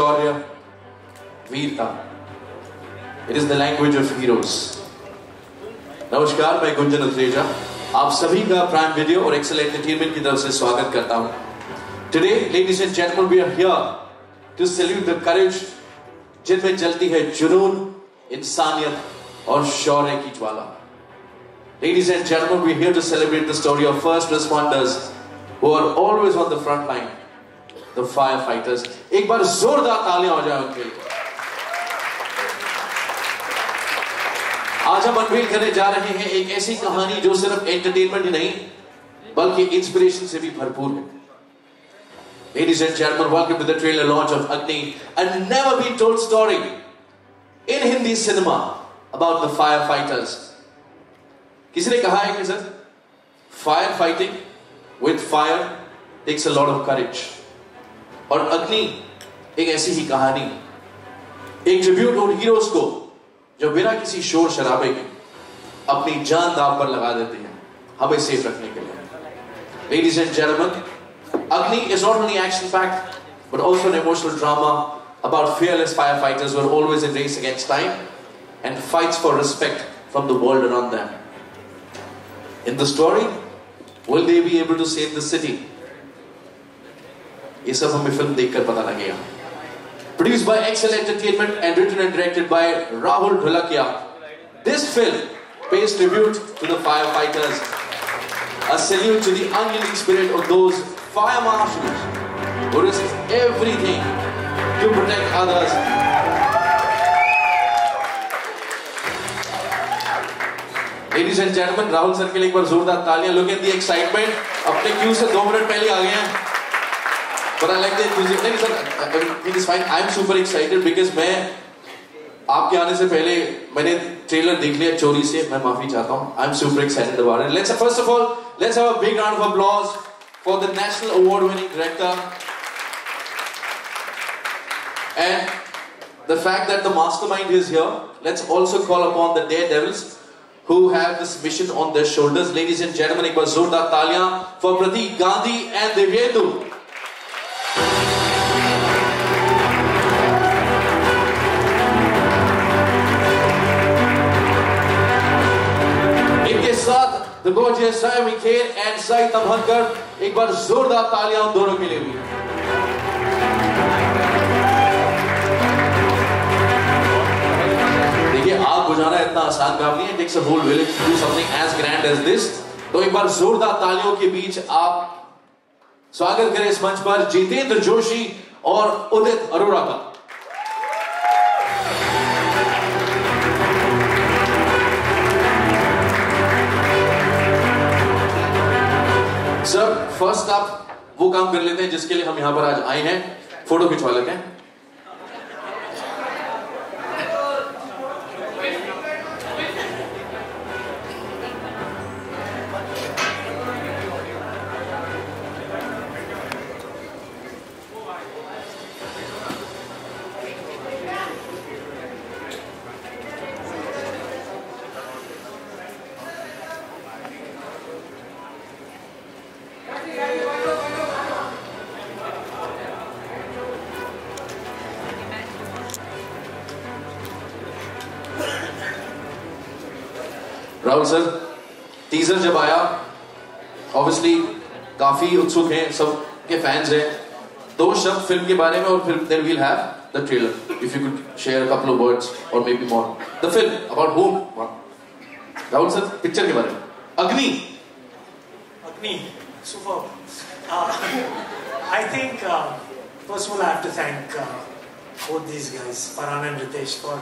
Shaurya, Veerta. It is the language of heroes. नमस्कार, मैं गुंजन अथरेजा आप सभी का प्राइम वीडियो और एक्सेल एंटरटेनमेंट की तरफ से स्वागत करता हूं. Today, ladies and gentlemen, we are here to salute the courage जिनमें जलती है जुनून, इंसानियत और शौर्य की ज्वाला. Ladies and gentlemen, we are here to celebrate the story of first responders who are always on the front line, the firefighters. एक बार जोरदार तालियां हो जाए उनके लिए. आज हम अनवील करने जा रहे हैं एक ऐसी कहानी जो सिर्फ एंटरटेनमेंट ही नहीं बल्कि इंस्पिरेशन से भी भरपूर है. Ladies and gentlemen, welcome to the trailer launch of Agni, a never been told story in Hindi cinema about the firefighters. किसी ने कहा है कि sir firefighting with fire takes a lot of courage. और अग्नि एक ऐसी ही कहानी, एक ट्रिब्यूट उन हीरोज को जो बिना किसी शोर शराबे के अपनी जान दांव पर लगा देते हैं हमें सेफ रखने के लिए. Ladies and gentlemen, Agni is not only action-packed but also an emotional drama about fearless firefighters who are always in race against time and fights for respect from the world around them. In the story, will they be able to save the city? ये सब हमें film देखकर पता लगेगा. Produced by Excel Entertainment and written and directed by Rahul Dholakia, this film pays tribute to the firefighters, a salute to the unyielding spirit of those fire marshals who risk everything to protect others. Ladies and gentlemen, Rahul sir के लिए एक बार जोरदार तालियां. Look at the excitement. अपने Q से 2 minute पहले आ गए हैं. But I like the enthusiasm. नहीं sir, everything is fine. I'm super excited because मैं आपके आने से पहले मैंने ट्रेलर देख लिया चोरी से. मैं माफी चाहता हूँ. I'm super excited about it. Let's first of all, let's have a big round of applause for the national award-winning director and the fact that the mastermind is here. Let's also call upon the daredevils who have this mission on their shoulders. Ladies and gentlemen, एक बार जोरदार तालियां for Pratik Gandhi and Divyendu. इनके साथ the gorgeous Saimi Kher and Sai Tamhankar. एक बार जोरदार तालियां उन दोनों के लिए भी. देखिए, आग बुझाना इतना आसान काम नहीं है. It takes a whole village to do something as grand as this. तो एक बार जोरदार तालियों के बीच आप स्वागत करें इस मंच पर जितेंद्र जोशी और उदित अरोड़ा का. सर, फर्स्ट आप वो काम कर लेते हैं जिसके लिए हम यहां पर आज आए हैं. फोटो खिंचवा लेते हैं. राहुल सर, टीजर जब आया, ऑब्वियसली काफी उत्सुक हैं, सबके फैंस हैं. 2 शब्द फिल्म के बारे में और फिर then we'll have the trailer. If you could share a couple of words or maybe more. The film about whom? Rahul sir, picture के बारे में. अग्नि. Agni, superb. I think first of all I have to thank both these guys, Farhan and Ritesh, for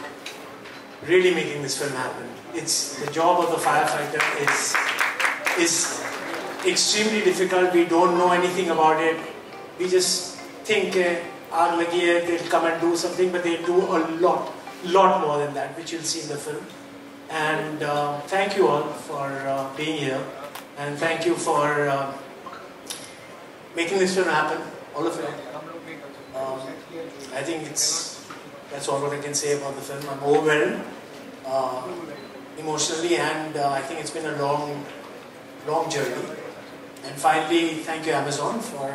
really making this film happen. It's the job of the firefighter is extremely difficult. We don't know anything about it. We just think aag lagi hai, they'll come and do something, but they do a lot more than that, which you'll see in the film. And thank you all for being here, and thank you for making this film happen, all of it. I think that's all what I can say about the film. I'm overwhelmed emotionally, and I think it's been a long journey. And finally, thank you Amazon for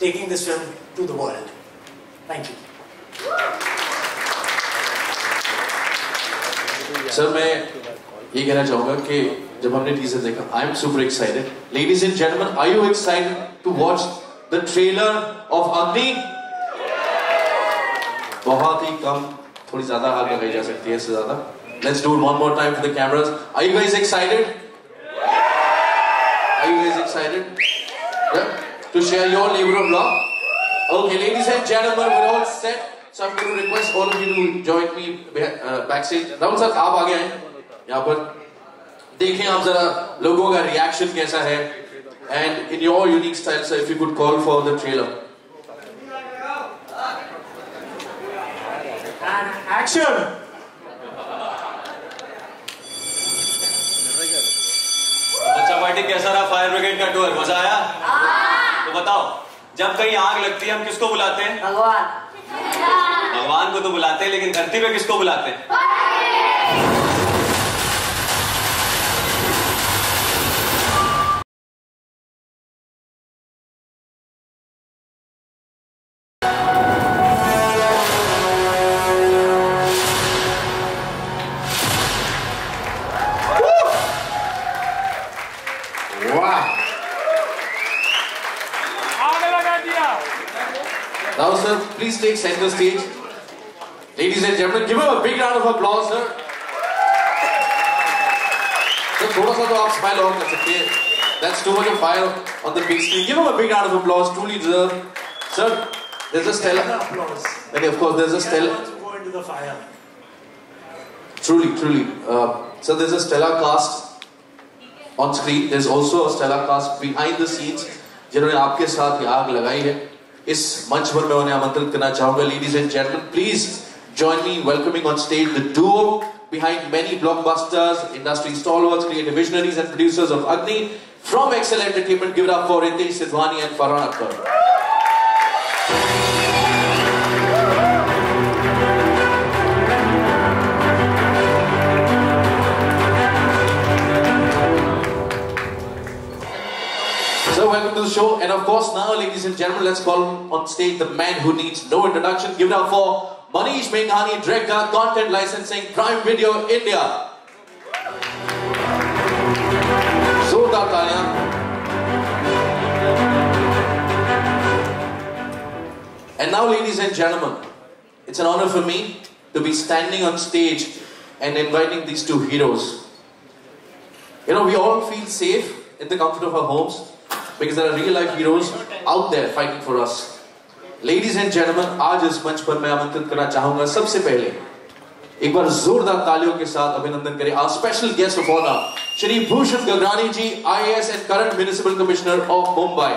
taking this film to the world. Thank you. Sir मैं ये कहना चाहूँगा कि जब हमने teaser देखा, I am super excited. Ladies and gentlemen, are you excited to watch the trailer of Agni? बहुत ही कम, थोड़ी ज़्यादा आग लगाई जा सकती है इससे ज़्यादा. Let's do it one more time for the cameras. Are you guys excited? Are you guys excited? Yeah? To share your labor of love? Okay, ladies and gentlemen, we're all set. So I'm going to request all of you to join me backstage. Rahul sir आप आगे आए यहाँ पर. देखें आप जरा लोगों का रिएक्शन कैसा है. And in your unique style, sir, if you could call for the trailer. And action! बच्चा पार्टी कैसा रहा? फायर ब्रिगेड का टूर मजा आया? तो बताओ, जब कहीं आग लगती है हम किसको बुलाते हैं? भगवान. भगवान को तो बुलाते हैं, लेकिन धरती पे किसको बुलाते हैं? Now, sir, please take center stage. Ladies and gentlemen, give him a big round of applause, sir. Sir, थोड़ा सा तो आप smile और कर सकते हैं. That's too much of fire on the big screen. Give him a big round of applause. Truly deserved. Sir, there's a stellar. Applause. And of course, there's a stellar. To go into the fire. Truly, truly. So there's a stellar cast on screen. There's also a stellar cast behind the scenes, जिन्होंने आपके साथ ये आग लगाई है. इस मंच पर मैं उन्हें आमंत्रित करना चाहूँगा. Ladies and gentlemen, please join me in welcoming on stage the duo behind many blockbusters, industry stalwarts, creative visionaries, and producers of Agni. From Excel Entertainment, give it up for Ritesh Sidhwani and Farhan Akhtar. So welcome to the show, and of course now, ladies and gentlemen, let's call on stage the man who needs no introduction. Give it up for Manish Menghani, Director, Content Licensing, Prime Video, India. Zordar taaliyan. And now, ladies and gentlemen, it's an honor for me to be standing on stage and inviting these two heroes. You know, we all feel safe in the comfort of our homes, because there are real life heroes out there fighting for us. Ladies and gentlemen, आज इस मंच पर मैं आमंत्रित करना चाहूँगा सबसे पहले एक बार जोरदार तालियों के साथ अभिनंदन करें our special guest of honor, Shri Bhushan Gagrani ji, IAS and current Municipal Commissioner of Mumbai.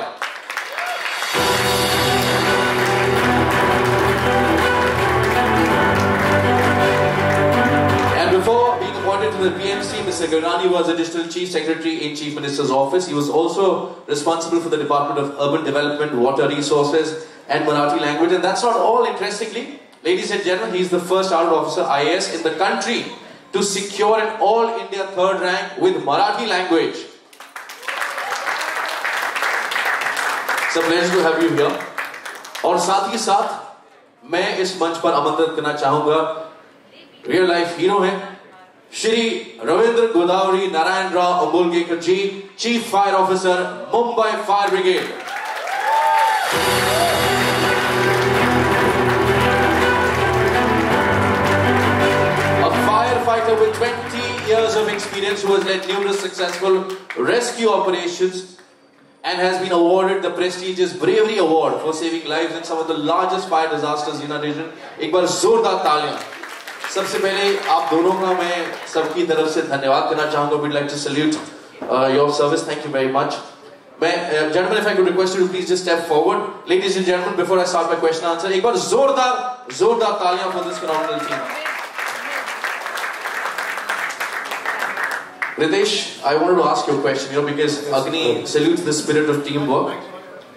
Before being appointed to the PMC, Mr. Gagani was Additional Chief Secretary in Chief Minister's Office. He was also responsible for the Department of Urban Development, Water Resources and Marathi Language. And that's not all, interestingly. Ladies and gentlemen, he is the first Armed Officer IAS in the country to secure an All India third rank with Marathi language. It's a pleasure to have you here. और साथ ही साथ मैं इस मंच पर आमंत्रित करना चाहूँगा रियल लाइफ हीरो हैं Shri Ravindra Godavari Narayan Rao Ambulgekar ji, chief fire officer, Mumbai fire brigade. A firefighter with 20 years of experience who has led numerous successful rescue operations and has been awarded the prestigious Bravery Award for saving lives in some of the largest fire disasters in our region. एक बार जोरदार तालियां. सबसे पहले आप दोनों का मैं सबकी तरफ से धन्यवाद करना चाहूँगा. We'd like to salute your service. Thank you very much. Gentlemen, if I could request you to please just step forward. Ladies and gentlemen, before I start my question and answer, एक बार जोरदार तालियां for this phenomenal team. Ritesh, I wanted to ask you a question, because Agni salutes the spirit of teamwork.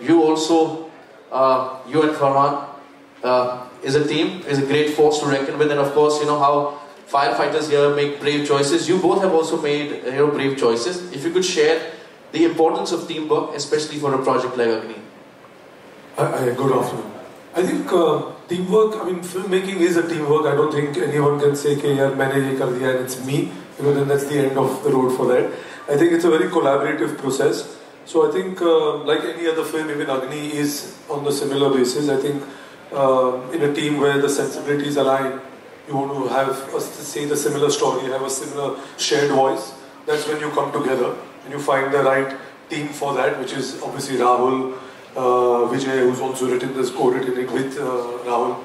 You also, you and Farhan, is a team, is a great force to reckon with, and of course, you know how firefighters here make brave choices. You both have also made brave choices. If you could share the importance of teamwork, especially for a project like Agni. Good afternoon. I think teamwork, I mean, filmmaking is a teamwork. I don't think anyone can say, "Okay, yaar, maine ye kar diya and it's me." Then that's the end of the road for that. I think it's a very collaborative process. So I think, like any other film, even Agni is on the similar basis. I think in a team where the sensibilities align, you want to have say the similar story, have a similar shared voice. That's when you come together and you find the right team for that, which is obviously Rahul, Vijay, who's also written this, co-written it with Rahul.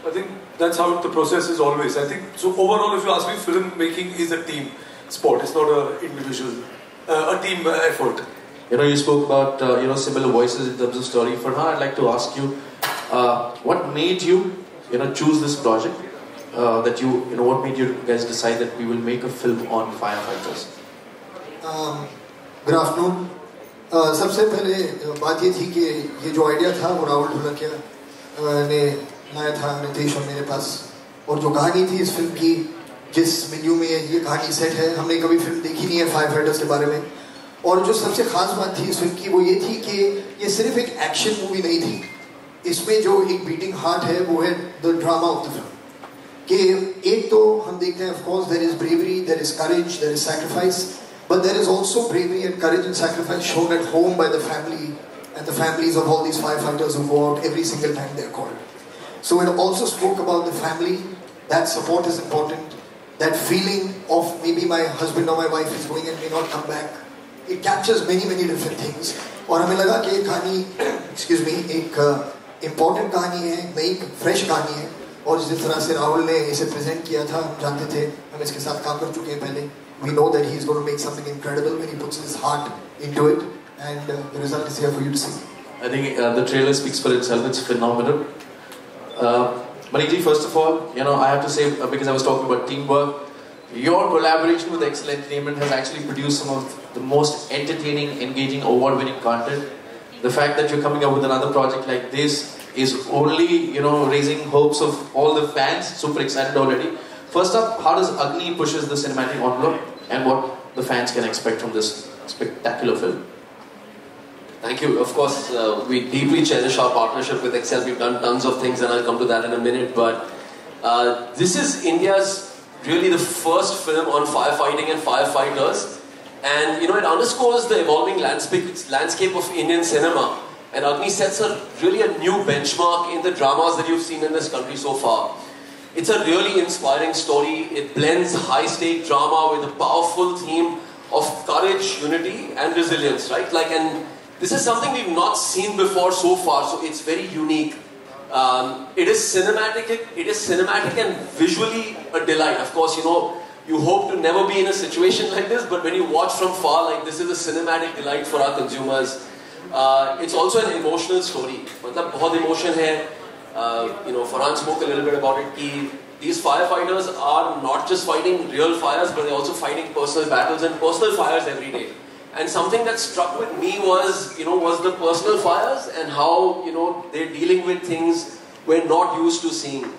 I think that's how the process is always. I think so. Overall, if you ask me, filmmaking is a team sport. It's not an individual, a team effort. You spoke about similar voices in terms of story. For now, I'd like to ask you, what made you choose this project? What made you guys decide that we will make a film on firefighters? Good afternoon. सबसे पहले बात ये थी कि ये जो idea था वो राहुल ढोलकिया ने लाया था नितेश और मेरे पास, और जो कहानी थी इस फिल्म की, जिस मेन्यू में ये कहानी सेट है, हमने कभी फिल्म देखी नहीं है फायर फाइटर्स के बारे में। और जो सबसे खास बात थी इस फिल्म की वो ये थी कि ये सिर्फ एक एक्शन मूवी नहीं थी, इसमें जो एक बीटिंग हार्ट है वो है the drama of the film. कि एक तो हम देखते हैं, of course there is bravery, there is courage, there is sacrifice, but there is also bravery and courage and sacrifice shown at home by the family and the families of all these firefighters who go out every single time they are called. So it also spoke about the family, that support is important, that feeling of maybe my husband or my wife is going and may not come back. It captures many different things. और हमें लगा कि एक कहानी, excuse me, एक important कहानी है, नई fresh कहानी है, और जिस तरह से राहुल ने इसे प्रेजेंट किया था, हम जानते थे, हम इसके साथ काम कर चुके हैं पहले. We know that he is going to make something incredible when he puts his heart into it, and the result is here for you to see. I think the trailer speaks for itself. It's phenomenal. Maniji, first of all, I have to say, because I was talking about teamwork, your collaboration with Excel Entertainment has actually produced some of the most entertaining, engaging, award-winning content. The fact that you're coming up with another project like this is only, raising hopes of all the fans. Super excited already. First up, how does Agni pushes the cinematic envelope and what the fans can expect from this spectacular film? Thank you. Of course, we deeply cherish our partnership with Excel. We've done tons of things and I'll come to that in a minute. But this is India's really the first film on firefighting and firefighters. And it underscores the evolving landscape of Indian cinema. And Agni sets really a new benchmark in the dramas that you've seen in this country so far. It's a really inspiring story. It blends high-stake drama with a powerful theme of courage, unity, and resilience, right? And this is something we've not seen before so far, so it's very unique. It is cinematic and visually a delight. Of course, you hope to never be in a situation like this, but when you watch from far, this is a cinematic delight for our consumers. It's also an emotional story. मतलब बहुत emotion है. Farhan spoke a little bit about it. These firefighters are not just fighting real fires, but they're also fighting personal battles and personal fires every day. And something that struck with me was the personal fires and how, they're dealing with things we're not used to seeing.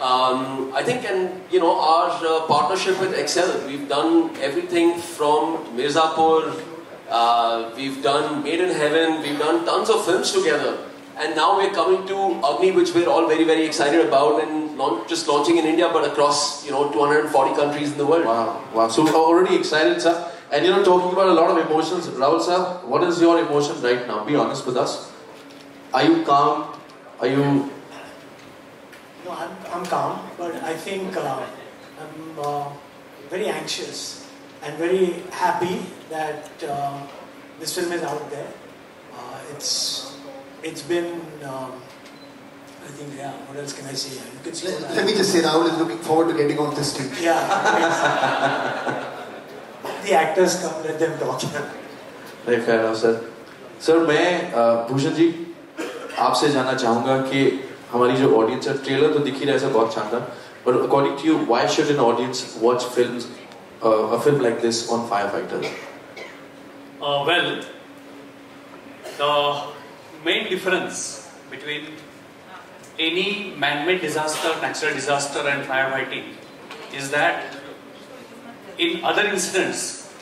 I think, and our partnership with Excel, we've done everything from Mirzapur, we've done Made in Heaven, we've done tons of films together. And now we're coming to Agni, which we're all very, very excited about, and not just launching in India, but across 240 countries in the world. Wow! So we're already excited, sir. And talking about a lot of emotions, Rahul sir, what is your emotion right now? Be honest with us. Are you calm? Are you? No, I'm calm, but I think I'm very anxious and very happy that this film is out there. It's been, I think, what else can I say? You can see Let me just say, Rahul is looking forward to getting off the stage. Yeah. The actors come, let them talk. Very fair enough, sir. Sir, मैं भूषण जी आपसे जानना चाहूँगा कि हमारी जो audience है, trailer तो दिख ही रहा है, बहुत शानदार. But according to you, why should an audience watch a film like this on firefighters? Well, the main difference between any man-made disaster, natural disaster and firefighting is that in other incidents,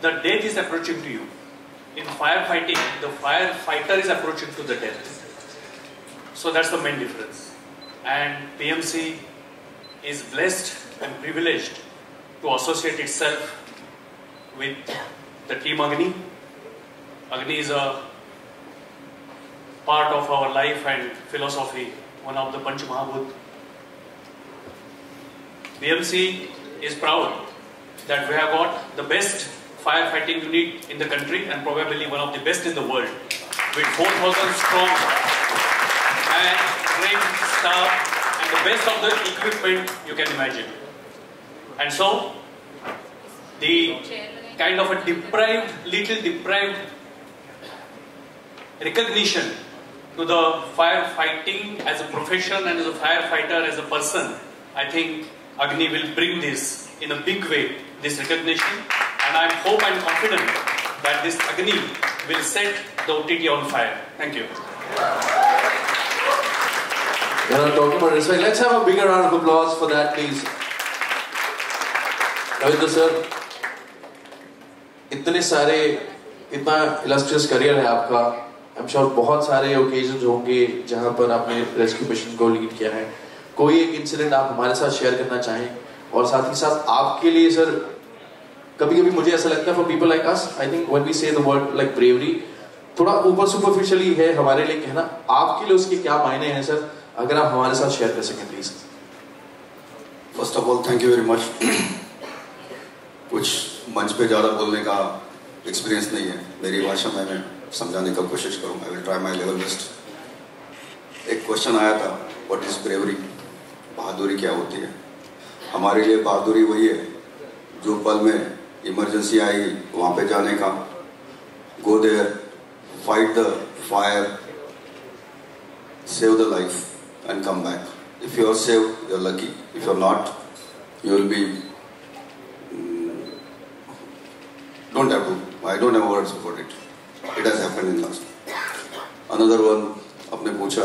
the death is approaching to you. In firefighting, the firefighter is approaching to the death. So that's the main difference. and PMC is blessed and privileged to associate itself with the team Agni. Agni is a part of our life and philosophy, one of the Panch Mahabhut. PMC is proud that we have got the best firefighting unit in the country and probably one of the best in the world, with 4,000 strong and trained staff and the best of the equipment you can imagine. And so, the kind of a little deprived recognition to the firefighting as a profession and as a firefighter as a person, I think Agni will bring this in a big way, this recognition, and I hope and confident that this Agni will set the OTT on fire. Thank you. When I'm talking about respect, let's have a bigger round of applause for that, please. Ravindra sir, इतना illustrious career है आपका. I'm sure बहुत सारे occasions होंगे जहाँ पर आपने rescue mission को lead किया है. कोई एक incident आप हमारे साथ share करना चाहें, और साथ ही साथ आपके लिए सर कभी-कभी मुझे ऐसा लगता है for people like us, I think when we say the word like bravery, थोड़ा ऊपर superficially है हमारे लिए कहना. आपके लिए उसके क्या मायने हैं सर? अगर आप हमारे साथ share कर सकें please. First of all, thank you very much. कुछ मंच पे ज़्यादा बोलने का एक्सपीरियंस नहीं है. मेरी भाषा में मैं समझाने का कोशिश करूँ. I will try my level best. एक क्वेश्चन आया था, what is bravery? बहादुरी क्या होती है? हमारे लिए बहादुरी वही है जो पल में इमरजेंसी आएगी वहाँ पे जाने का. Go there, fight the fire, save the life and come back. If you are saved, you are lucky. If you are not, you will be don't have to. I don't have words about it. It has happened in last. Another one, आपने पूछा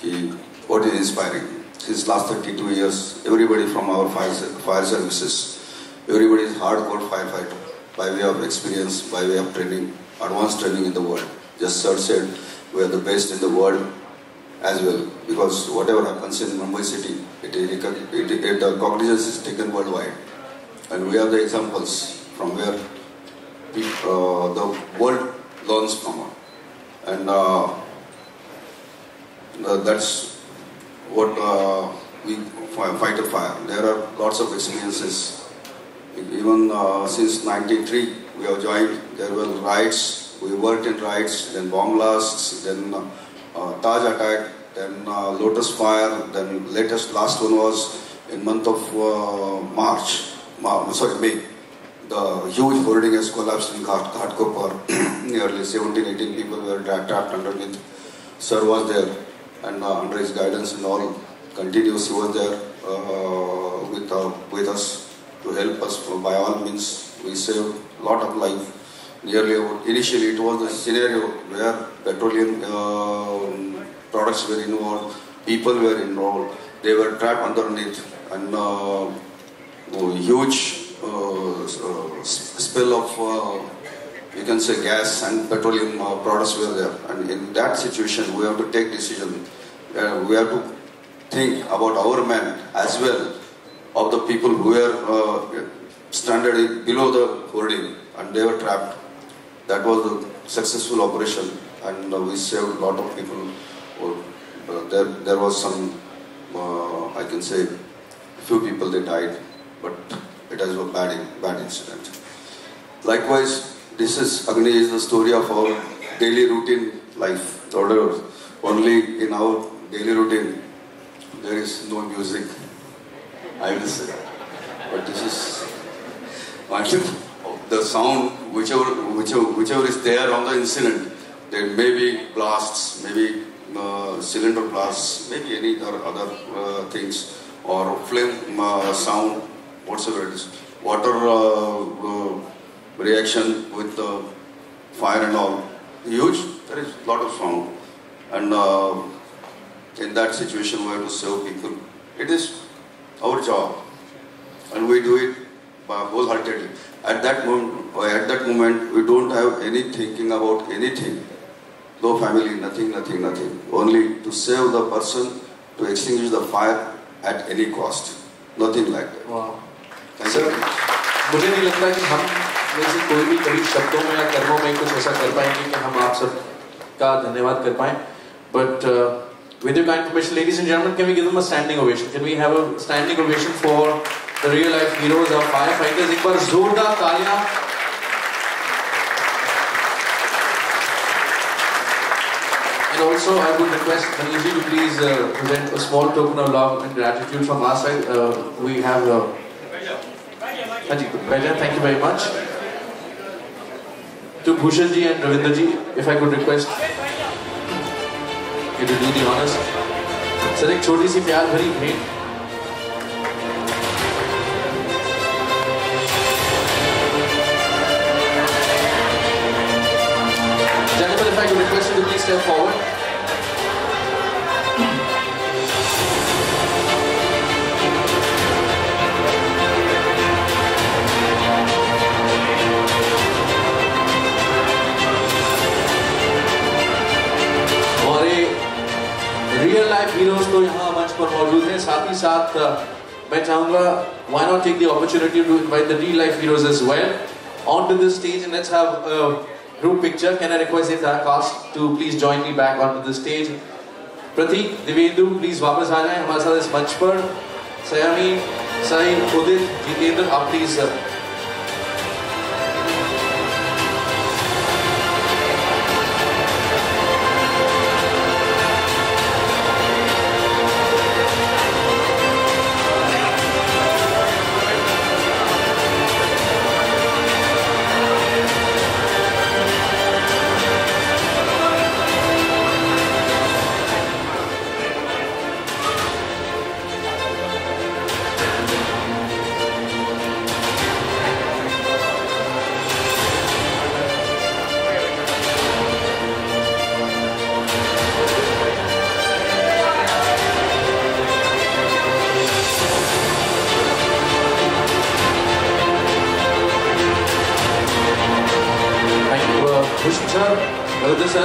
कि what is inspiring? Since last 32 years, everybody from our fire services, everybody is hardcore firefighter by way of experience, by way of training, advanced training in the world. Just sir said we are the best in the world as well, because whatever happens in Mumbai city, the cognizance is taken worldwide, and we are the examples from where the world learns from, and that's what we fight a fire. There are lots of experiences. Even since 93, we have joined. There were riots. We worked in riots, then bomb blasts, then Taj attack, then Lotus fire. Then last one was in month of May. The huge hoarding has collapsed in Ghatkopar. Nearly 17-18 people were trapped underneath. Sir was there, and under his guidance and all, continuous he was there with us to help us. By all means, we saved a lot of life. Initially it was the scenario where petroleum products were involved, people were involved, they were trapped underneath, and huge spill of you can say gas and petroleum products were there, and in that situation we have to take decision. We have to think about our men as well, of the people who were stranded below the hoarding and they were trapped. That was a successful operation, and we saved a lot of people. There was some, I can say, few people they died, but it was a bad incident. Likewise, Agni is the story of our daily routine life. Only in our daily routine there is no music, I will say. But this is the sound, whichever is there on the incident. There may be blasts, maybe cylinder blasts, maybe any other things, or flame sound, whatsoever it is. Water reaction with the fire and all. Huge, there is a lot of sound. And in that situation we have to serve people. It is our job, and we do it wholeheartedly. At that moment, we don't have any thinking about anything. No family, nothing. Only to save the person to extinguish the fire at any cost. Nothing like that. Wow. Thank Sir, you. मुझे नहीं लगता कि हम में से कोई भी कभी शब्दों में या कर्मों में कुछ ऐसा कर पाएंगे कि हम आप सब का धन्यवाद कर पाएं. But with your kind permission, ladies and gentlemen, can we give them a standing ovation? Can we have a standing ovation for the real life heroes of firefighters? एक बार जोरदार तालियां. And also, I would request Manishi to please present a small token of love and gratitude from our side. We have thank you very much. To Bhushan ji and Ravinder ji, if I could request you to do the honors. Sir, एक छोटी सी प्यार भरी भेंट. Gentlemen, if I could request you to please step forward. Real life heroes तो यहाँ मंच पर मौजूद हैं. साथ ही साथ मैं चाहूँगा why not take the opportunity to invite the real life heroes as well onto the stage and let's have a group picture. Can I request the entire cast to please join me back onto the stage? Pratik, Divendu, please वापस आ जाएं हमारे साथ इस मंच पर. Sayami, Sai, Udit, Jitendra, आप please sir,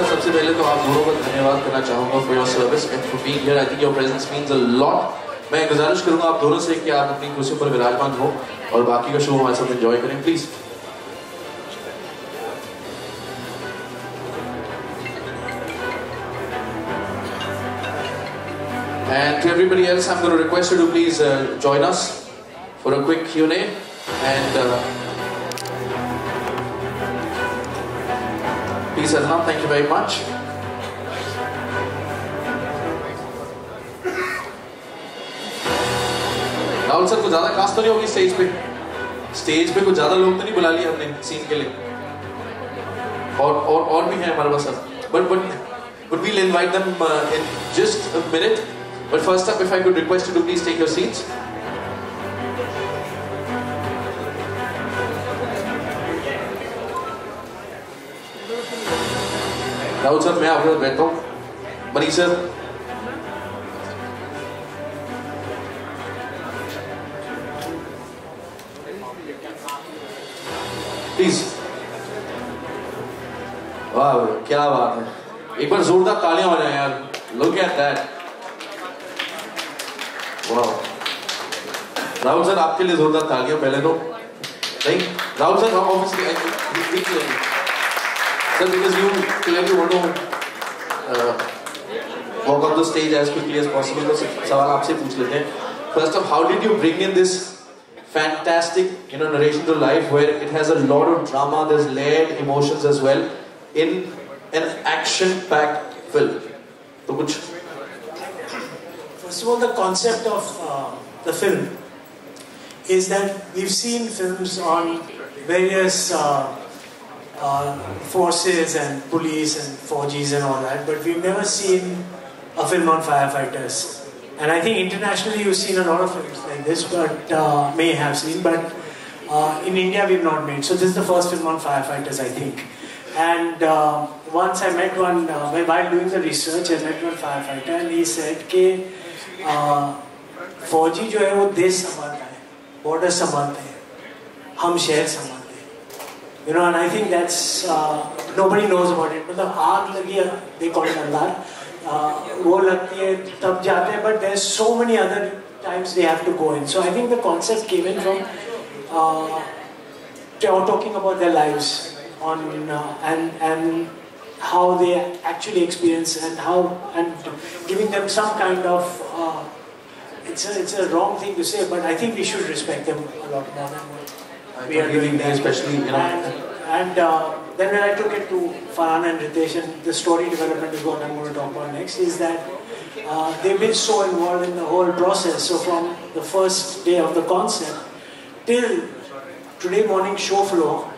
सबसे पहले तो आप दोनों का धन्यवाद करना चाहूँगा for your service and for being here. I think your presence means a lot. मैं गुजारिश करूँगा आप दोनों से कि आप अपनी कुर्सी पर विराजमान हो और बाकी का शो हमारे साथ एंजॉय करें, please. And to everybody else, I'm going to request you to please join us for a quick Q&A and please Adnan, thank you very much. Rahul sir, कुछ ज्यादा कास्ट तो नहीं होगी स्टेज पे? स्टेज पे कुछ ज्यादा लोग तो नहीं बुला लिए हमने सीन के लिए? और भी हैं हमारे पास sir. But we'll invite them in just a minute. But first up, if I could request you to please take your seats. Rahul sir, मैं आपके साथ बैठता हूँ. Manish sir, please. वाह, क्या बात है. एक बार जोरदार तालियां हो जाए यार. Look at that. वाह. राहुल सर, आपके लिए जोरदार तालियां पहले तो. नहीं राहुल सर, हम obviously sir, because you clearly want to walk on the stage as quickly as possible, तो सवाल आपसे पूछ लेते हैं. First of, how did you bring in this fantastic narration to life where it has a lot of drama, there's layered emotions as well in an action-packed film? तो कुछ. First of all, the concept of the film is that we've seen films on various forces and police and 4Gs and all that, but we've never seen a film on firefighters. And I think internationally you've seen a lot of films like this, but may have seen, but in India we've not made. So this is the first film on firefighters, I think. And once I met one, while doing the research, I met one firefighter and he said कि 4G जो है वो देश संभालता है, border संभालते हैं, हम शहर संभालते हैं. And I think that's nobody knows about it. मतलब आग लगी, they call it अंधार. वो लगती है तब जाते हैं, but there's so many other times they have to go in. So I think the concept came in from talking about their lives on and how they actually experience and giving them some kind of it's a wrong thing to say, but I think we should respect them a lot more than what we are doing there. Especially, you know. And then when I took it to Farhana and Ritesh, and the story development is what I'm going to talk about next, is that they've been so involved in the whole process. So from the first day of the concept till today morning show floor,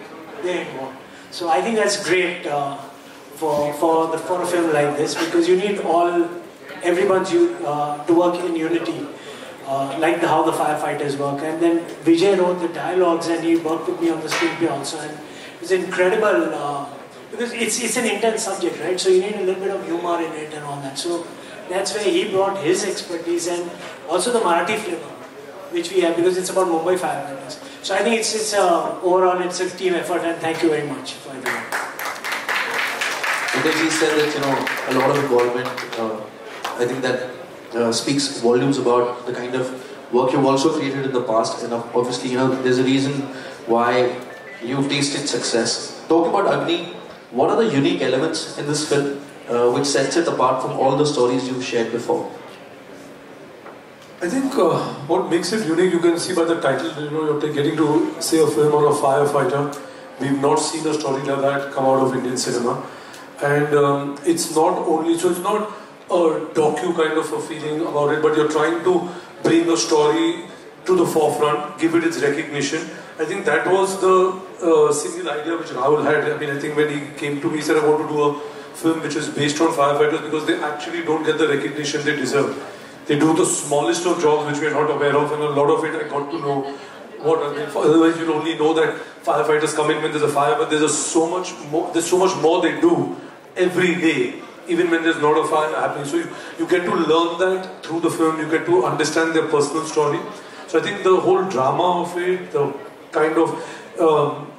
they're involved. So I think that's great for a film like this, because you need everyone's to work in unity, like how the firefighters work. And then Vijay wrote the dialogues, and he worked with me on the screenplay also. And it's incredible because it's an intense subject, right? So you need a little bit of humor in it and all that. So that's where he brought his expertise, and also the Marathi flavor, which we have, because it's about Mumbai firefighters. So I think overall it's a team effort, and thank you very much for everyone. Because he said that, you know, a lot of involvement, I think that speaks volumes about the kind of work you've also created in the past, and obviously, you know, there's a reason why you've tasted success. Talking about Agni, what are the unique elements in this film which sets it apart from all the stories you've shared before? I think what makes it unique, you can see by the title, you know, you're getting to say a film on a firefighter. We've not seen a story like that come out of Indian cinema. And it's not only, so it's not a docu kind of a feeling about it, but you're trying to bring a story to the forefront, give it its recognition. I think that was the single idea which Rahul had. I mean, I think when he came to me, he said, I want to do a film which is based on firefighters, because they actually don't get the recognition they deserve. They do the smallest of jobs which we are not aware of, and a lot of it I got to know what I mean. Otherwise, you'll only know that firefighters come in when there's a fire, but there's so much more they do every day, even when there's not a fire happening. So you get to learn that through the film, you get to understand their personal story. So I think the whole drama of it, the kind of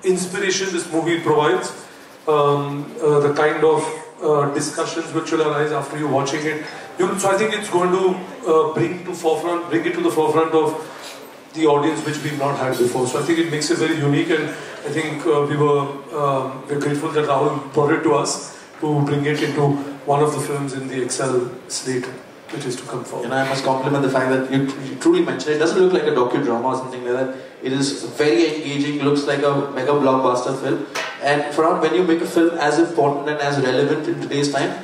inspiration this movie provides, the kind of discussions which will arise after you watching it. So I think it's going to bring it to the forefront of the audience which we've not had before. So I think it makes it very unique, and I think we're grateful that Rahul brought it to us to bring it into one of the films in the Excel slate which is to come forward. And I must compliment the fact that you truly mentioned it. Doesn't look like a docudrama or something like that. It is very engaging, looks like a mega blockbuster film. And Farhan, when you make a film as important and as relevant in today's time,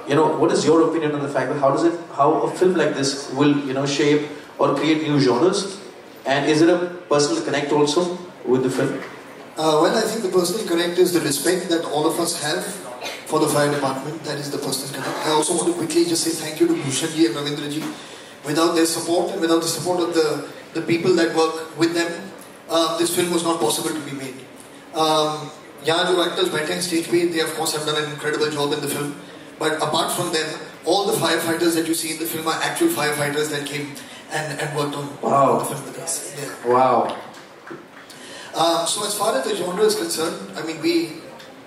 you know, what is your opinion on the fact that how a film like this will, you know, shape or create new genres? And is it a personal connect also with the film? Well, I think the personal connect is the respect that all of us have for the fire department. That is the personal connect. I also want to quickly just say thank you to Bhushan ji and Ravindra ji. Without their support and without the support of the people that work with them, this film was not possible to be made. यहाँ जो actors बैठे हैं stage पे, they of course have done an incredible job in the film. But apart from them, all the firefighters that you see in the film are actual firefighters that came and worked on the film with us. Yeah. Wow. So as far as the genre is concerned, I mean, we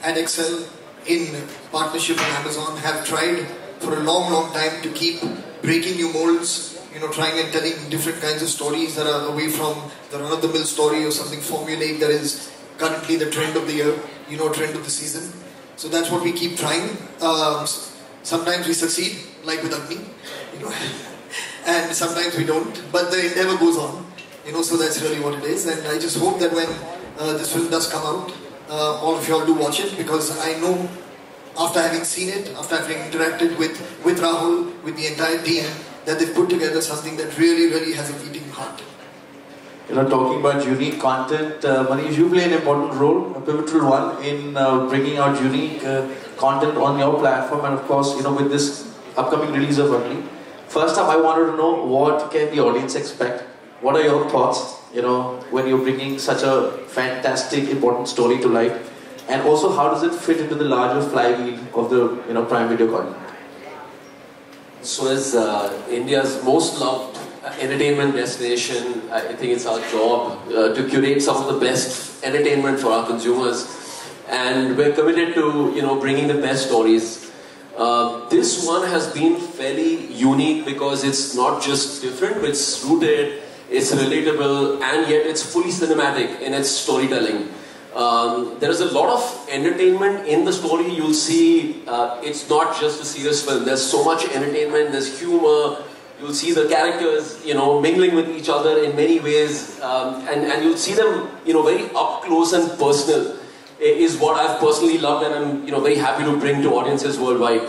at Excel, in partnership with Amazon, have tried for a long time to keep breaking new molds, you know, trying and telling different kinds of stories that are away from the run-of-the-mill story or something formulaic that is currently the trend of the year, you know, trend of the season. So that's what we keep trying. Sometimes we succeed, like with Agni, you know, and sometimes we don't, but the endeavor goes on, you know, so that's really what it is. And I just hope that when this film does come out, all of you all do watch it, because I know after having seen it, after having interacted with Rahul, with the entire team, that they've put together something that really has a beating heart. You know, talking about unique content, Manish, you play an important role, a pivotal one in bringing out unique content on your platform, and of course, you know, with this upcoming release of Agni. First up, I wanted to know, what can the audience expect? What are your thoughts, you know, when you're bringing such a fantastic, important story to life? And also, how does it fit into the larger flywheel of the, you know, Prime Video content? So as India's most loved entertainment destination, I think it's our job to curate some of the best entertainment for our consumers, and we're committed to, you know, bringing the best stories This one has been fairly unique because it's not just different, but it's rooted, it's relatable, and yet it's fully cinematic in its storytelling. There is a lot of entertainment in the story. You'll see it's not just a serious film. There's so much entertainment, there's humor. You'll see the characters, mingling with each other in many ways, and you'll see them, very up close and personal. Is what I've personally loved, and I'm, very happy to bring to audiences worldwide.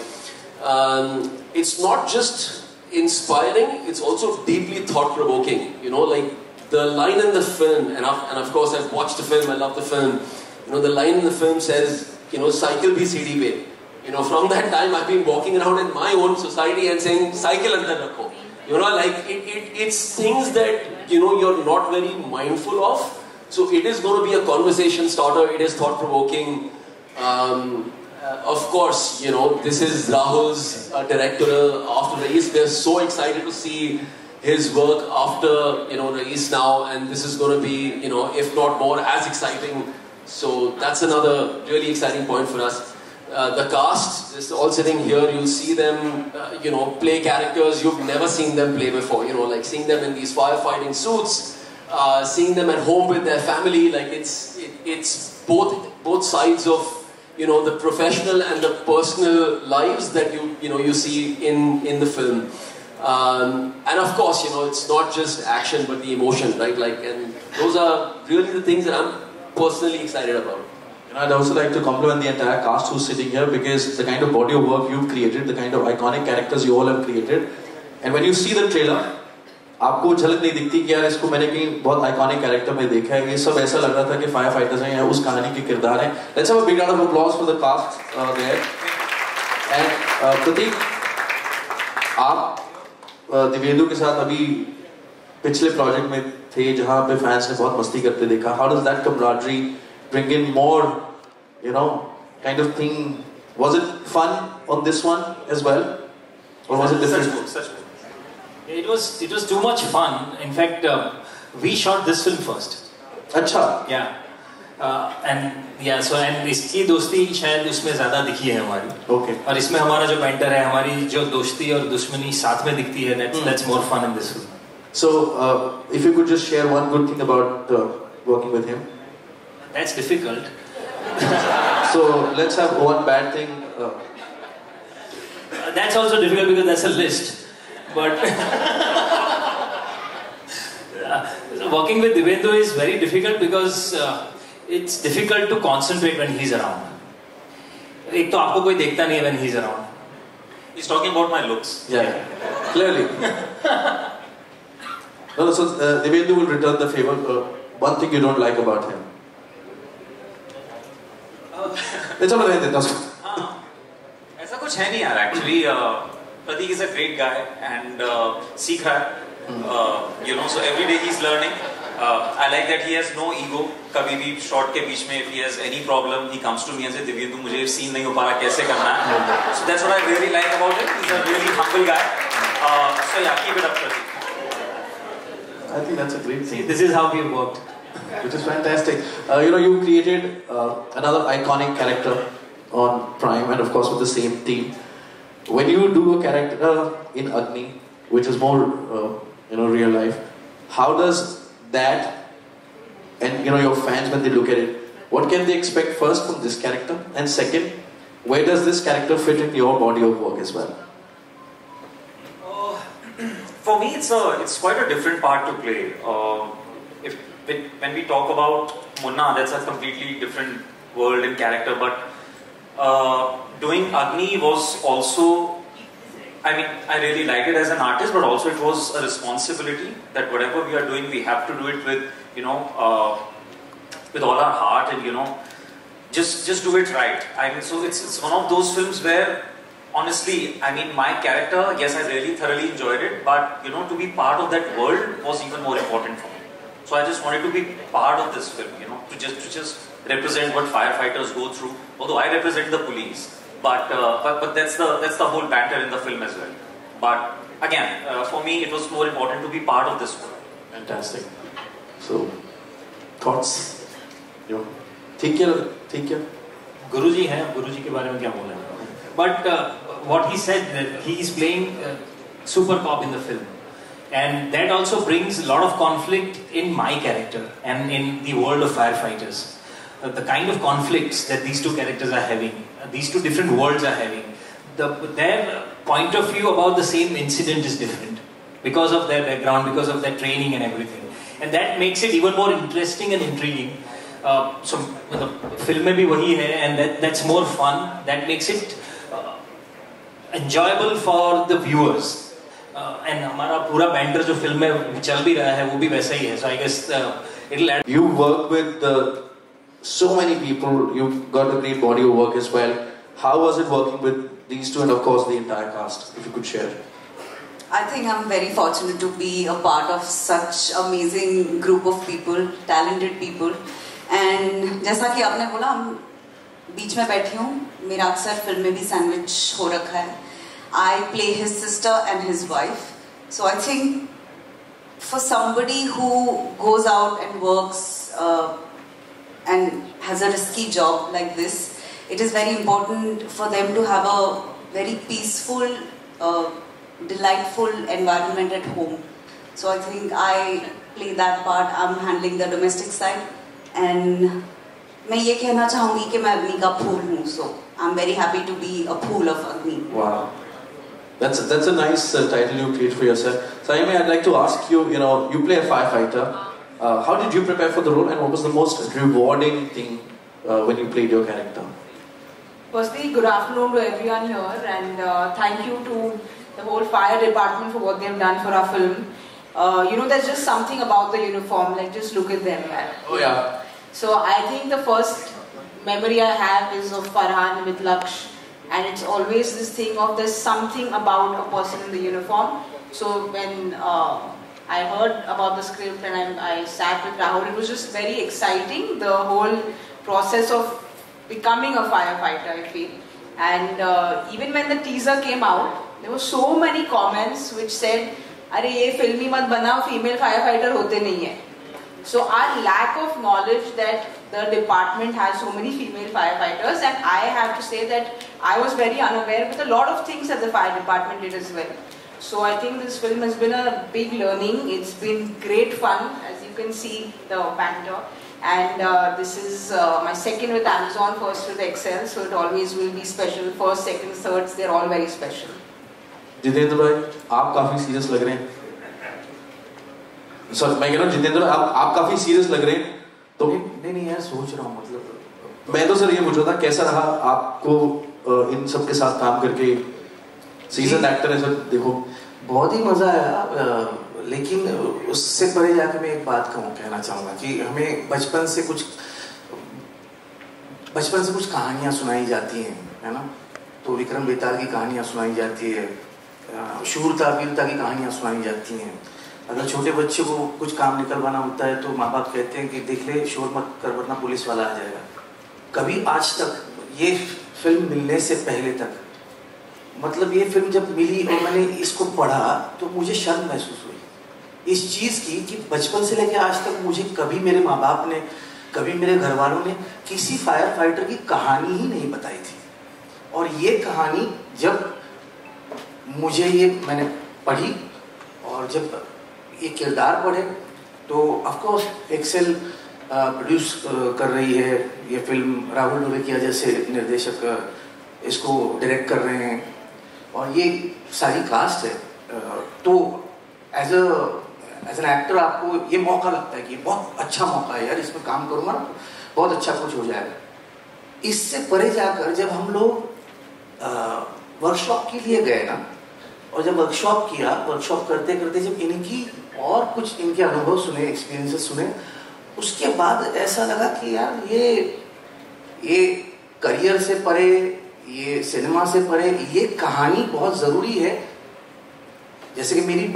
It's not just inspiring; it's also deeply thought-provoking. Like the line in the film, and of course I've watched the film. I love the film. The line in the film says, "Cycle bhi CD pe." From that time I've been walking around in my own society and saying, "Cycle andar rakho." Like it's things that you're not very mindful of. So it is going to be a conversation starter. It is thought-provoking. Of course, this is Rahul's directorial after Raees. We're so excited to see his work after Raees now, and this is going to be if not more as exciting. So that's another really exciting point for us. The cast is all sitting here. You'll see them, play characters you've never seen them play before. Like seeing them in these firefighting suits. Seeing them at home with their family, like it's both sides of the professional and the personal lives that you see in the film, and of course it's not just action but the emotion, right? And those are really the things that I'm personally excited about. I'd also like to compliment the entire cast who's sitting here, because the kind of body of work you've created, the kind of iconic characters you all have created, and when you see the trailer, आपको झलक नहीं दिखती कि यार इसको मैंने कहीं बहुत आइकॉनिक कैरेक्टर में देखा है. ये सब ऐसा लग रहा था कि फायर फाइटर्स हैं या उस कहानी के किरदार हैं. Let's have a big round of applause for the cast there. And प्रतीक, आप दिव्येंदु के साथ अभी पिछले प्रोजेक्ट में थे जहाँ पे फैंस ने बहुत मस्ती करते देखा. How does that camaraderie bring in more, kind of thing? Was it fun on this one as well, or was it different? Such good. It was too much fun. In fact, we shot this film first. अच्छा. Yeah. And इसकी दोस्ती शायद उसमें ज़्यादा दिखी है हमारी. Okay. और इसमें हमारा जो पेंटर है, हमारी जो दोस्ती और दुश्मनी साथ में दिखती है. That's more fun in this film. So, if you could just share one good thing about working with him. That's difficult. So let's have one bad thing. That's also difficult because that's a list. But working with Divyendhu is very difficult because it's difficult to concentrate when he's around. एक तो आपको कोई देखता नहीं है when he's around. He's talking about my looks. Yeah, clearly. No, so Divyendhu will return the favor. One thing you don't like about him. It's all right. ऐसा कुछ है नहीं यार. Actually, Pratik is a great guy and सीख रहा है. So every day he's learning. I like that he has no ego. कभी भी shot के बीच में if he has any problem, he comes to me and says, Divyendhu, मुझे scene नहीं हो पा रहा, कैसे करना है? So that's what I really like about him. He's a really humble guy. So yeah, keep it up, Pratik. I think that's a great thing. This is how we worked. Which is fantastic. You created another iconic character on Prime, and of course with the same team. When you do a character in Agni, which is more, real life, how does that, and your fans when they look at it, what can they expect first from this character, and second, where does this character fit in your body of work as well? For me, it's quite a different part to play. When we talk about Munna, that's a completely different world and character. But doing Agni was also, I really liked it as an artist, but also it was a responsibility that whatever we are doing, we have to do it with, with all our heart and, just do it right. So it's one of those films where, honestly, my character, yes, I really thoroughly enjoyed it, but, to be part of that world was even more important for me. So I just wanted to be part of this film, to just represent what firefighters go through. Although I represent the police, but that's the whole banter in the film as well. But again, for me, it was more important to be part of this world. Fantastic. So, thoughts? ठीक है. गुरुजी हैं, गुरुजी के बारे में क्या बोलें? But what he said, that he is playing super cop in the film, and that also brings a lot of conflict in my character and in the world of firefighters. The kind of conflicts that these two characters are having, these two different worlds are having, their point of view about the same incident is different because of their background, because of their training and everything, and that makes it even more interesting and intriguing. So the film में भी वही है, and that's more fun. That makes it enjoyable for the viewers. And हमारा पूरा banter जो film में चल भी रहा है वो भी वैसा ही है. So I guess it'll add. You work with so many people. You've got a great body of work as well. How was it working with these two and of course the entire cast? If you could share. I think I'm very fortunate to be a part of such amazing group of people, talented people. And जैसा कि आपने बोला, हम बीच में बैठी हूँ. मेरा अक्सर फिल्म में भी सैंडविच हो रखा है. I play his sister and his wife. So I think for somebody who goes out and works and has a risky job like this, it is very important for them to have a very peaceful, delightful environment at home. So I think I play that part. I'm handling the domestic side, and मैं ये कहना चाहूँगी कि मैं अग्नि का फूल हूँ. So I'm very happy to be a pool of Agni. Wow. That's a nice title you create for yourself. Saimi, I'd like to ask you, you play a firefighter. How did you prepare for the role, and what was the most rewarding thing when you played your character? Firstly, good afternoon to everyone here, and thank you to the whole fire department for what they've done for our film. There's just something about the uniform, like just look at them, man. Oh yeah. So I think the first memory I have is of Farhan with Laksh. And it's always this thing of there's something about a person in the uniform. So when I heard about the script and I sat with Rahul, it was just very exciting, the whole process of becoming a firefighter, I feel. And even when the teaser came out, there were so many comments which said, "Arey ye filmi mat banao, female firefighter hote nahi hai." So our lack of knowledge that the department has so many female firefighters, and I have to say that I was very unaware with a lot of things that the fire department did as well. So I think this film has been a big learning. It's been great fun, as you can see the banter. And this is my second with Amazon, first with Excel, so it always will be special. First, second, thirds, they're all very special. Jitendra भाई, आप काफी serious लग रहे हैं. Sir, मैं कह रहा हूँ जितेंद्र, आप काफी सीरियस लग रहे हैं. तो नहीं यार, सोच रहा हूँ, मतलब मैं तो सर ये पूछ रहा था, कैसा रहा आपको इन सब के साथ काम करके? सीजन एक्टर है सर, देखो बहुत ही मजा आया. लेकिन उससे परे जाकर मैं एक बात कहना चाहूँगा कि हमें बचपन से कुछ कहानियाँ सुनाई जाती हैं, है ना. तो विक्रम बेताल की कहानियाँ सुनाई जाती है, शूरता वीरता की कहानियाँ सुनाई जाती हैं. अगर छोटे बच्चे को कुछ काम निकलवाना होता है तो माँ बाप कहते हैं कि देख ले, शोर मत कर वरना पुलिस वाला आ जाएगा. कभी आज तक ये फिल्म मिलने से पहले तक, मतलब ये फिल्म जब मिली और मैंने इसको पढ़ा तो मुझे शर्म महसूस हुई इस चीज़ की कि बचपन से लेकर आज तक मुझे कभी मेरे माँ बाप ने, कभी मेरे घर वालों ने किसी फायर फाइटर की कहानी ही नहीं बताई थी. और ये कहानी जब मैंने पढ़ी और जब ये किरदार पढ़े तो ऑफकोर्स एक्सेल प्रोड्यूस कर रही है ये फिल्म. राहुल ढोलकिया जैसे निर्देशक इसको डायरेक्ट कर रहे हैं और ये सारी कास्ट है. तो एज एन एक्टर आपको ये मौका लगता है कि बहुत अच्छा मौका है यार, इसमें काम करूँगा बहुत अच्छा कुछ हो जाएगा. इससे परे जाकर जब हम लोग वर्कशॉप के लिए गए ना, और जब वर्कशॉप करते करते जब इनकी और कुछ इनके अनुभव सुने, एक्सपीरियंसेस सुने, उसके बाद ऐसा लगा कि यार ये करियर से परे, ये सिनेमा से परे, ये कहानी बहुत ज़रूरी है. जैसे कि मेरी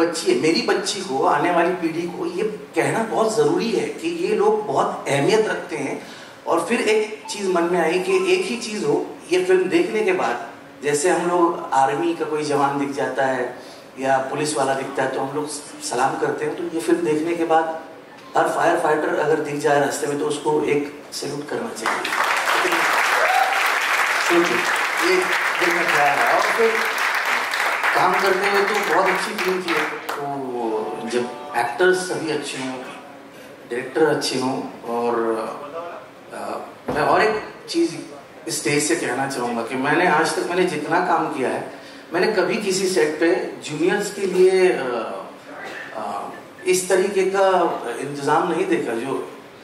बच्ची को, आने वाली पीढ़ी को ये कहना बहुत ज़रूरी है कि ये लोग बहुत अहमियत रखते हैं. और फिर एक चीज़ मन में आई कि एक ही चीज़ हो, ये फिल्म देखने के बाद, जैसे हम लोग आर्मी का कोई जवान दिख जाता है या पुलिस वाला दिखता है तो हम लोग सलाम करते हैं, तो ये फिल्म देखने के बाद हर फायर फाइटर अगर दिख जाए रास्ते में तो उसको एक सैल्यूट करना चाहिए. ये दिल में ख्याल है. और पे काम करते हुए तो बहुत अच्छी फिल्म थी। तो जब एक्टर्स सभी अच्छे हों, डायरेक्टर अच्छे हों, और मैं और एक चीज़ स्टेज से कहना चाहूँगा कि मैंने आज तक मैंने जितना काम किया है, मैंने कभी किसी सेट पे जूनियर्स के लिए इस तरीके का इंतज़ाम नहीं देखा। जो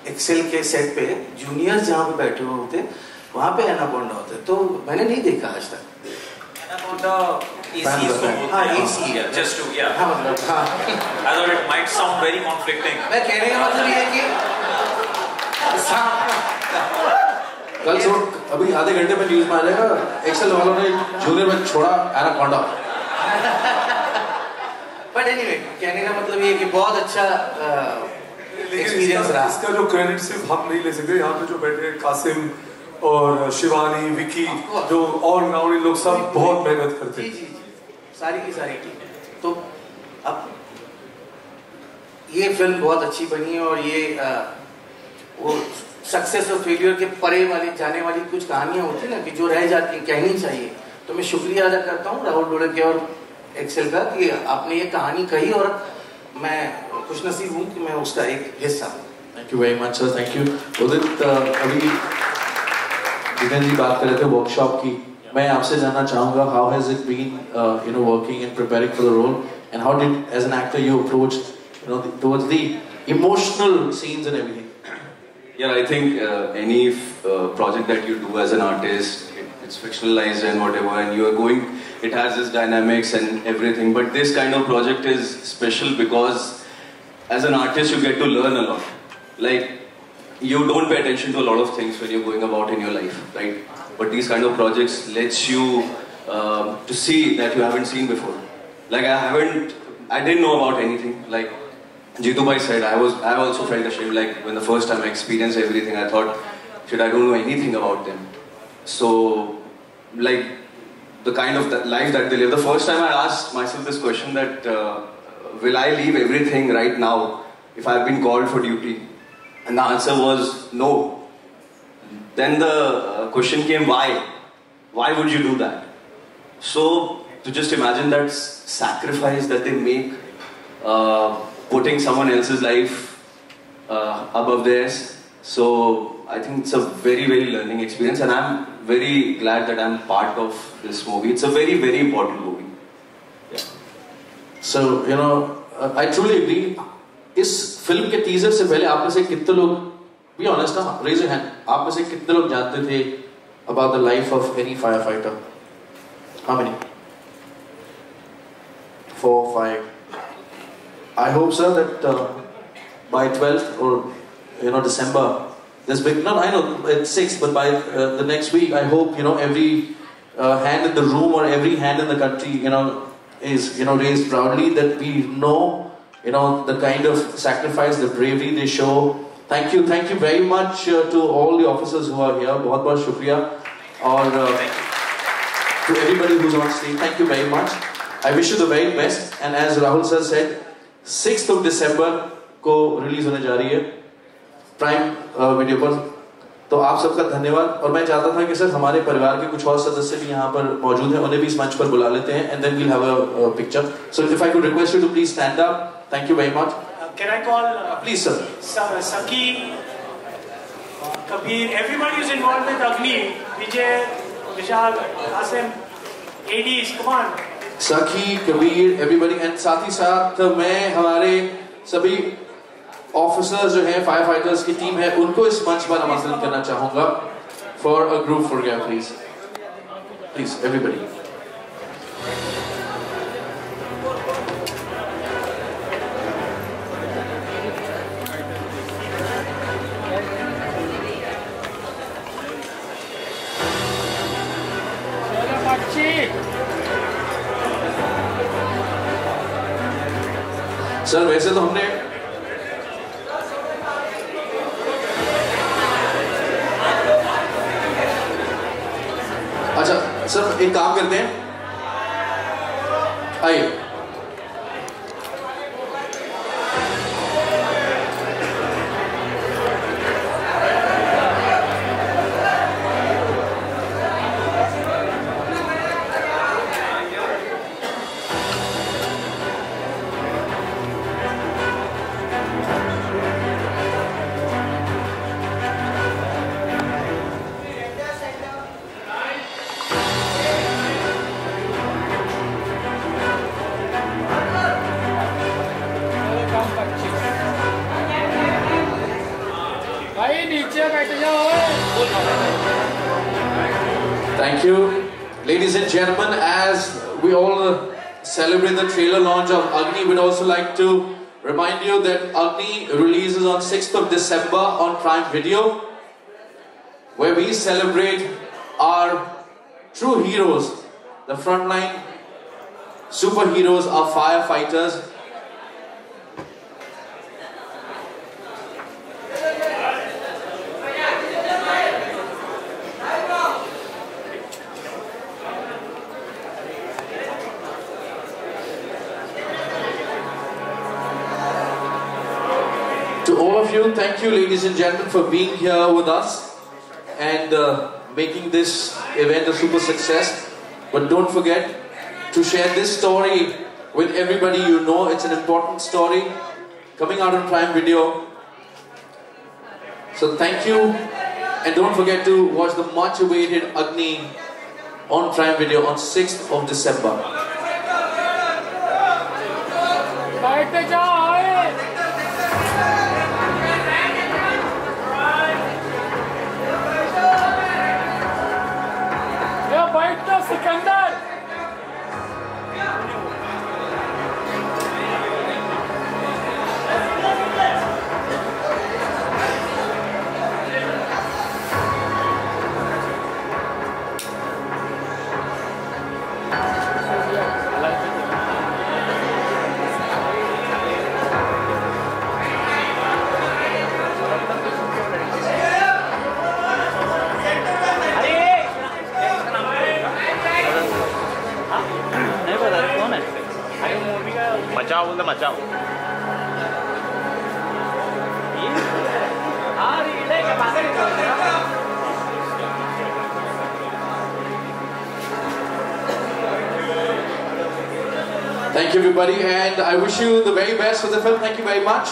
एक्सेल के सेट पे जूनियर्स जहाँ पे बैठे हुए होते, वहाँ पे एनाकोंडा होते, तो मैंने नहीं देखा आज तक। एनाकोंडा AC इसको बोलते हैं। हाँ, AC है। Just to, yeah. हाँ, मतलब हाँ। I thought it might sound very conflicting. मैं कहने का मतलब ये है कि कल सुबह अभी आधे घंटे में न्यूज में आ जाएगा, एक्सेल वालों ने जूनियर में छोड़ा एनाकोंडा। बट एनीवे, कहने का मतलब ये है कि बहुत अच्छा एक्सपीरियंस रहा। इसका जो क्रेडिट सिर्फ हम नहीं ले सकते, यहाँ पे जो बैठे हैं कासिम और शिवानी, विकी, जो ऑल राउंड लोग सब बहुत मेहनत करते हैं। जी, सारी की सारी टीम। तो अब ये फिल्म बहुत अच्छी बनी है, और ये वो सक्सेस और फेलियर के परे वाली जाने वाली कुछ कहानियां होती है ना, कि जो रह जाती कहनी चाहिए। तो मैं शुक्रिया अदा करता हूँ राहुल ढोलकिया और एक्सेल का कि आपने ये कहानी कही, और मैं खुशनसीब हूँ कि मैं उसका एक हिस्सा हूँ। Thank you very much sir, thank you. Udit, अभी जितेंद्र जी बात कर रहे थे वर्कशॉप की, मैं आपसे जानना चाहूँगा, how has it been working and preparing for the role, and how did as an actor you approach towards the emotional scenes and everything? Yeah, I think any project that you do as an artist, it's fictionalized and whatever, and you are going, it has its dynamics and everything. But this kind of project is special because as an artist you get to learn a lot. Like, you don't pay attention to a lot of things when you're going about in your life, right? But these kind of projects lets you to see that you haven't seen before. Like, I didn't know about anything. Like Jitu bhai said, I also felt ashamed. Like, when the first time I experienced everything, I thought, shit, I don't know anything about them. So, like, the kind of life that they live. The first time I asked myself this question that, will I leave everything right now if I've been called for duty? And the answer was no. Then the question came, why? Why would you do that? So, to just imagine that sacrifice that they make, putting someone else's life above theirs. So I think it's a very, very learning experience, and I'm very glad that I'm part of this movie. It's a very, very important movie. Yeah. So, I truly agree. इस film के teaser से पहले आप में से कितने लोग, be honest ना, raise your hand, आप में से कितने लोग जानते थे about the life of any firefighter? How many? 4, 5. I hope, sir, that by 12th or December, this big. No, I know it's 6th, but by the next week, I hope every hand in the room or every hand in the country, is raised proudly. That we know, the kind of sacrifice, the bravery they show. Thank you very much to all the officers who are here. बहुत shukriya, और to everybody who's on stage. Thank you very much. I wish you the very best. And as Rahul sir said, 6th of December को release होने जा रही है prime video पर। तो आप सबका धन्यवाद, और मैं चाहता था कि सर हमारे परिवार के कुछ और सदस्य भी यहाँ पर मौजूद हैं, उन्हें भी इस मंच पर बुला लेते हैं, and then we'll have a picture. So if I could request you to please stand up. Thank you very much. Can I call please sir Saki, Kabir, everybody is involved with Agni, Vijay, Vishal, Asim, ADs, come on. सखी, Kabir, everybody, and साथ ही साथ मैं हमारे सभी officers जो हैं, fire fighters की team है, उनको इस मंच पर आमंत्रित करना चाहूंगा for a group photograph, please everybody. Sir वैसे तो हमने अच्छा सर एक काम करते हैं, आइए। Thank you. Ladies and gentlemen, as we all celebrate the trailer launch of Agni, we'd also like to remind you that Agni releases on 6th of December on Prime Video, where we celebrate our true heroes, the frontline superheroes, our firefighters. To all of you, thank you ladies and gentlemen for being here with us and making this event a super success. But don't forget to share this story with everybody you know. It's an important story coming out on Prime Video. So thank you, and don't forget to watch the much awaited Agni on Prime Video on 6th of December. Thank you everybody, and I wish you the very best for the film. Thank you very much.